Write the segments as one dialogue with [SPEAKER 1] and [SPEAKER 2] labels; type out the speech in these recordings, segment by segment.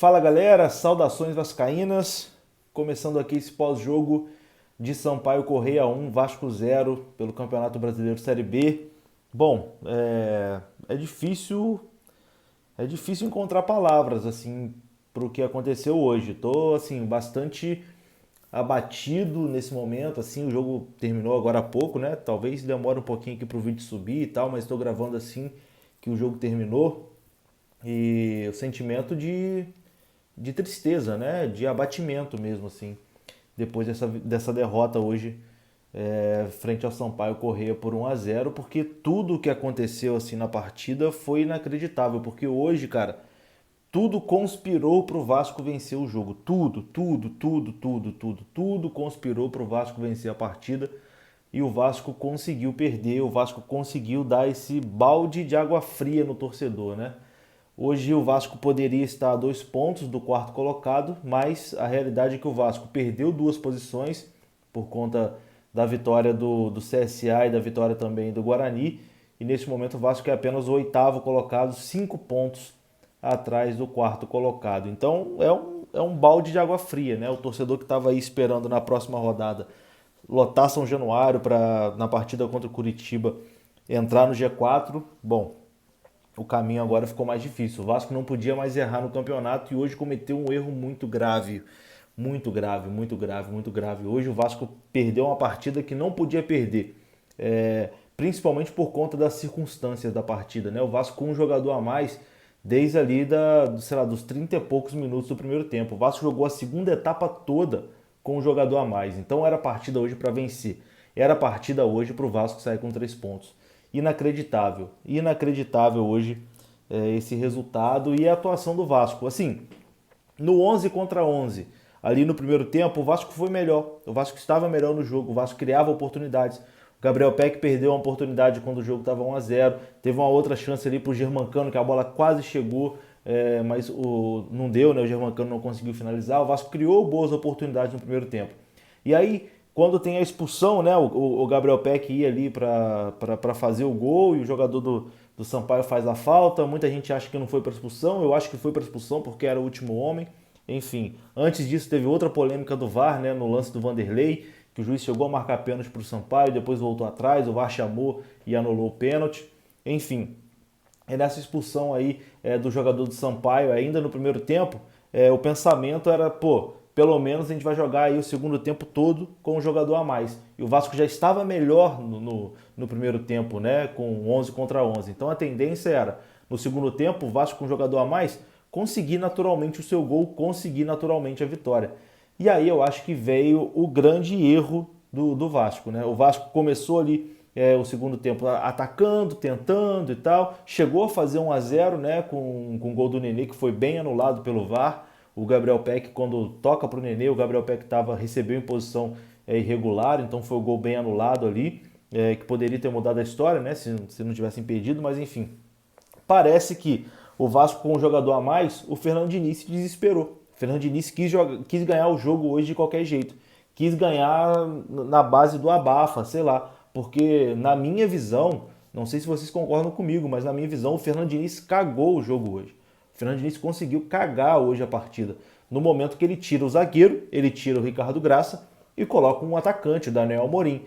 [SPEAKER 1] Fala galera, saudações vascaínas, começando aqui esse pós-jogo de Sampaio Corrêa 1, Vasco 0 pelo Campeonato Brasileiro Série B. Bom, é difícil encontrar palavras assim para o que aconteceu hoje. Tô assim bastante abatido nesse momento, assim, o jogo terminou agora há pouco, né? Talvez demore um pouquinho aqui pro vídeo subir e tal, mas estou gravando assim que o jogo terminou e o sentimento de tristeza, né? De abatimento mesmo, assim, depois dessa derrota hoje frente ao Sampaio Corrêa por 1-0, porque tudo o que aconteceu assim na partida foi inacreditável, porque hoje, cara, tudo conspirou para o Vasco vencer o jogo. Tudo conspirou para o Vasco vencer a partida e o Vasco conseguiu perder, o Vasco conseguiu dar esse balde de água fria no torcedor, né? Hoje o Vasco poderia estar a 2 pontos do quarto colocado, mas a realidade é que o Vasco perdeu 2 posições por conta da vitória do CSA e da vitória também do Guarani. E neste momento o Vasco é apenas o 8º colocado, 5 pontos atrás do quarto colocado. Então é um balde de água fria, né? O torcedor que estava aí esperando na próxima rodada lotar São Januário para na partida contra o Curitiba entrar no G4, bom, o caminho agora ficou mais difícil. O Vasco não podia mais errar no campeonato e hoje cometeu um erro muito grave. Muito grave, muito grave, muito grave. Hoje o Vasco perdeu uma partida que não podia perder. Principalmente por conta das circunstâncias da partida, né? O Vasco com um jogador a mais desde ali dos 30 e poucos minutos do primeiro tempo. O Vasco jogou a segunda etapa toda com um jogador a mais. Então era partida hoje para vencer. Era partida hoje para o Vasco sair com 3 pontos. Inacreditável. Inacreditável hoje esse resultado e a atuação do Vasco. Assim, no 11 contra 11, ali no primeiro tempo, o Vasco foi melhor. O Vasco estava melhor no jogo, o Vasco criava oportunidades. O Gabriel Peck perdeu uma oportunidade quando o jogo estava 1-0. Teve uma outra chance ali para o Germancano, que a bola quase chegou, mas não deu, né? O Germancano não conseguiu finalizar. O Vasco criou boas oportunidades no primeiro tempo. E aí, quando tem a expulsão, né? O Gabriel Peck ia ali para fazer o gol e o jogador do Sampaio faz a falta. Muita gente acha que não foi para expulsão. Eu acho que foi para expulsão porque era o último homem. Enfim, antes disso teve outra polêmica do VAR, né? No lance do Vanderlei, que o juiz chegou a marcar pênalti para o Sampaio, depois voltou atrás, o VAR chamou e anulou o pênalti. Enfim, nessa expulsão aí do jogador do Sampaio, ainda no primeiro tempo, o pensamento era, pô, pelo menos a gente vai jogar aí o segundo tempo todo com um jogador a mais. E o Vasco já estava melhor no primeiro tempo, né, com 11 contra 11. Então a tendência era, no segundo tempo, o Vasco com um jogador a mais, conseguir naturalmente o seu gol, conseguir naturalmente a vitória. E aí eu acho que veio o grande erro do Vasco, né? O Vasco começou ali o segundo tempo atacando, tentando e tal. Chegou a fazer 1-0, né? Com o gol do Nenê, que foi bem anulado pelo VAR. O Gabriel Peck, quando toca para o Nenê, o Gabriel Peck recebeu em posição irregular, então foi o gol bem anulado ali, que poderia ter mudado a história, né? Se não tivesse impedido, mas enfim. Parece que o Vasco com um jogador a mais, o Fernando Diniz se desesperou. O Fernando Diniz quis ganhar o jogo hoje de qualquer jeito. Quis ganhar na base do abafa, sei lá. Porque na minha visão, não sei se vocês concordam comigo, mas na minha visão o Fernando Diniz cagou o jogo hoje. O Fernando Diniz conseguiu cagar hoje a partida. No momento que ele tira o zagueiro, ele tira o Ricardo Graça e coloca um atacante, o Daniel Amorim.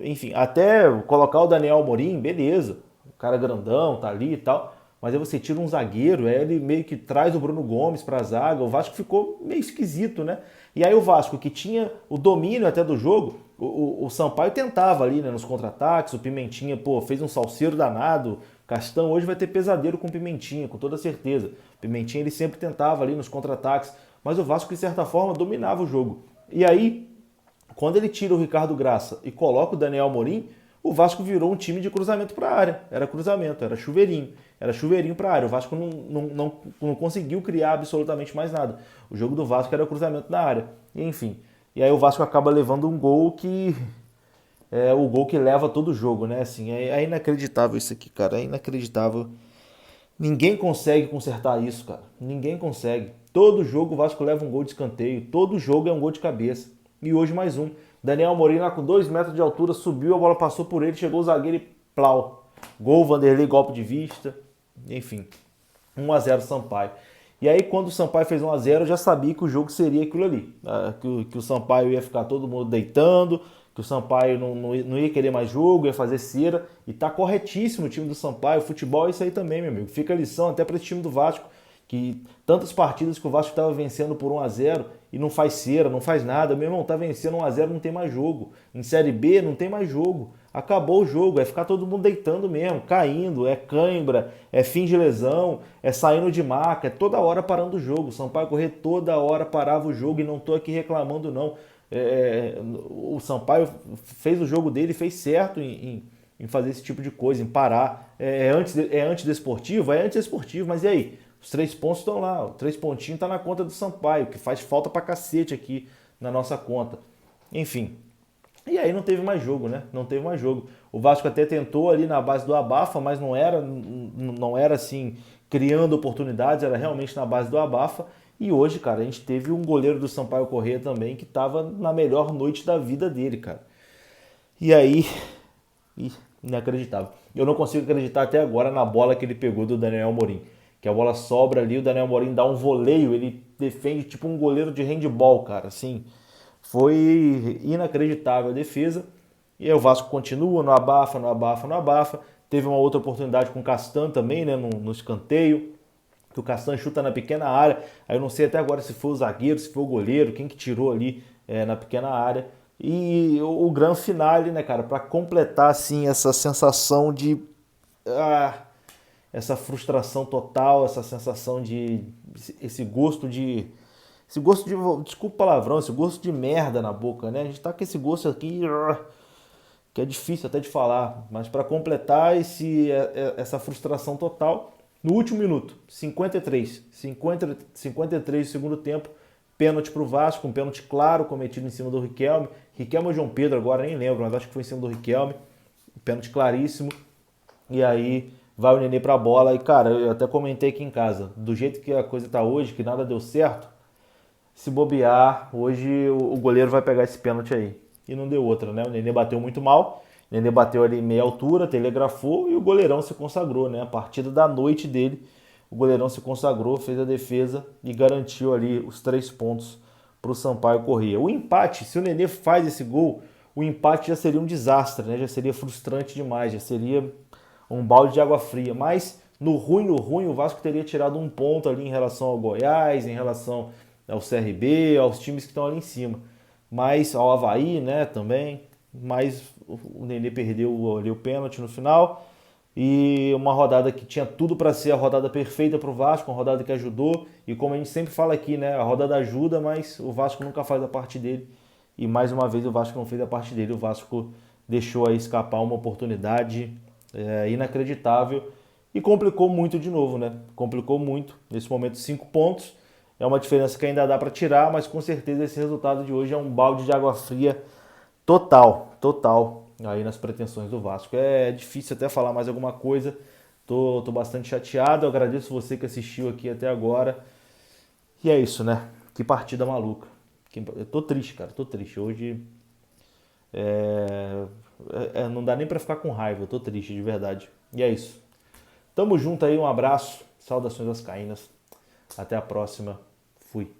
[SPEAKER 1] Enfim, até colocar o Daniel Amorim, beleza. O cara grandão, tá ali e tal. Mas aí você tira um zagueiro, aí ele meio que traz o Bruno Gomes para a zaga, o Vasco ficou meio esquisito, né? E aí o Vasco, que tinha o domínio até do jogo, o Sampaio tentava ali, né, nos contra-ataques, o Pimentinha, pô, fez um salseiro danado, Castão hoje vai ter pesadelo com o Pimentinha, com toda certeza. O Pimentinha ele sempre tentava ali nos contra-ataques, mas o Vasco de certa forma dominava o jogo. E aí, quando ele tira o Ricardo Graça e coloca o Daniel Amorim, o Vasco virou um time de cruzamento para a área. Era cruzamento, era chuveirinho para a área. O Vasco não conseguiu criar absolutamente mais nada. O jogo do Vasco era cruzamento na área. E, enfim. E aí o Vasco acaba levando um gol que é o gol que leva todo o jogo, né? Assim, é inacreditável isso aqui, cara. É inacreditável. Ninguém consegue consertar isso, cara. Ninguém consegue. Todo jogo o Vasco leva um gol de escanteio. Todo jogo é um gol de cabeça. E hoje mais um. Daniel Amorim lá com 2 metros de altura, subiu, a bola passou por ele, chegou o zagueiro e plau. Gol, Vanderlei, golpe de vista. Enfim, 1-0 Sampaio. E aí, quando o Sampaio fez 1 a 0, eu já sabia que o jogo seria aquilo ali. Que o Sampaio ia ficar todo mundo deitando, que o Sampaio não ia querer mais jogo, ia fazer cera. E tá corretíssimo o time do Sampaio. O futebol é isso aí também, meu amigo. Fica a lição até para esse time do Vasco, que tantas partidas que o Vasco estava vencendo por 1 a 0 e não faz cera, não faz nada. Meu irmão, tá vencendo 1 a 0, não tem mais jogo. Em Série B não tem mais jogo. Acabou o jogo, é ficar todo mundo deitando mesmo, caindo, é cãibra, é fim de lesão, é saindo de maca, é toda hora parando o jogo. O Sampaio Corrêa toda hora parava o jogo e não tô aqui reclamando não. O Sampaio fez o jogo dele, fez certo em fazer esse tipo de coisa, em parar. Antidesportivo? É antidesportivo, mas e aí? Os 3 pontos estão lá, os 3 pontinhos estão na conta do Sampaio, que faz falta pra cacete aqui na nossa conta. Enfim. E aí não teve mais jogo, né? Não teve mais jogo. O Vasco até tentou ali na base do abafa, mas não era assim, criando oportunidades, era realmente na base do abafa. E hoje, cara, a gente teve um goleiro do Sampaio Corrêa também que estava na melhor noite da vida dele, cara. E aí, inacreditável. Eu não consigo acreditar até agora na bola que ele pegou do Daniel Amorim. Que a bola sobra ali, o Daniel Amorim dá um voleio, ele defende tipo um goleiro de handball, cara, assim. Foi inacreditável a defesa. E aí o Vasco continua no abafa, no abafa, no abafa. Teve uma outra oportunidade com o Castan também, né, no escanteio, que o Castan chuta na pequena área. Aí eu não sei até agora se foi o zagueiro, se foi o goleiro, quem que tirou ali na pequena área. E o grande finale, né, cara, para completar assim essa sensação de essa frustração total, essa sensação de esse gosto de desculpa o palavrão, esse gosto de merda na boca, né? A gente tá com esse gosto aqui que é difícil até de falar, mas para completar essa frustração total, no último minuto, 53 do segundo tempo, pênalti pro Vasco, um pênalti claro cometido em cima do Riquelme. Riquelme ou João Pedro agora, nem lembro, mas acho que foi em cima do Riquelme. Pênalti claríssimo. E aí vai o Nenê pra bola e, cara, eu até comentei aqui em casa, do jeito que a coisa tá hoje, que nada deu certo, se bobear, hoje o goleiro vai pegar esse pênalti aí. E não deu outra, né? O Nenê bateu muito mal, o Nenê bateu ali em meia altura, telegrafou e o goleirão se consagrou, né? A partida da noite dele, o goleirão se consagrou, fez a defesa e garantiu ali os 3 pontos para o Sampaio Corrêa. O empate, se o Nenê faz esse gol, o empate já seria um desastre, né? Já seria frustrante demais, já seria um balde de água fria. Mas no ruim, o Vasco teria tirado um ponto ali em relação ao Goiás, em relação ao CRB, aos times que estão ali em cima. Mas ao Avaí, né, também. Mas o Nenê perdeu ali o pênalti no final. E uma rodada que tinha tudo para ser a rodada perfeita para o Vasco, uma rodada que ajudou. E como a gente sempre fala aqui, né, a rodada ajuda, mas o Vasco nunca faz a parte dele. E mais uma vez o Vasco não fez a parte dele. O Vasco deixou aí escapar uma oportunidade inacreditável e complicou muito de novo, né? Complicou muito. Nesse momento, 5 pontos. É uma diferença que ainda dá para tirar, mas com certeza esse resultado de hoje é um balde de água fria total aí nas pretensões do Vasco. É difícil até falar mais alguma coisa. Tô bastante chateado. Eu agradeço você que assistiu aqui até agora. E é isso, né? Que partida maluca. Eu tô triste, cara. Tô triste. Hoje não dá nem pra ficar com raiva. Eu tô triste, de verdade. E é isso. Tamo junto aí. Um abraço. Saudações vascaínas. Até a próxima. Fui.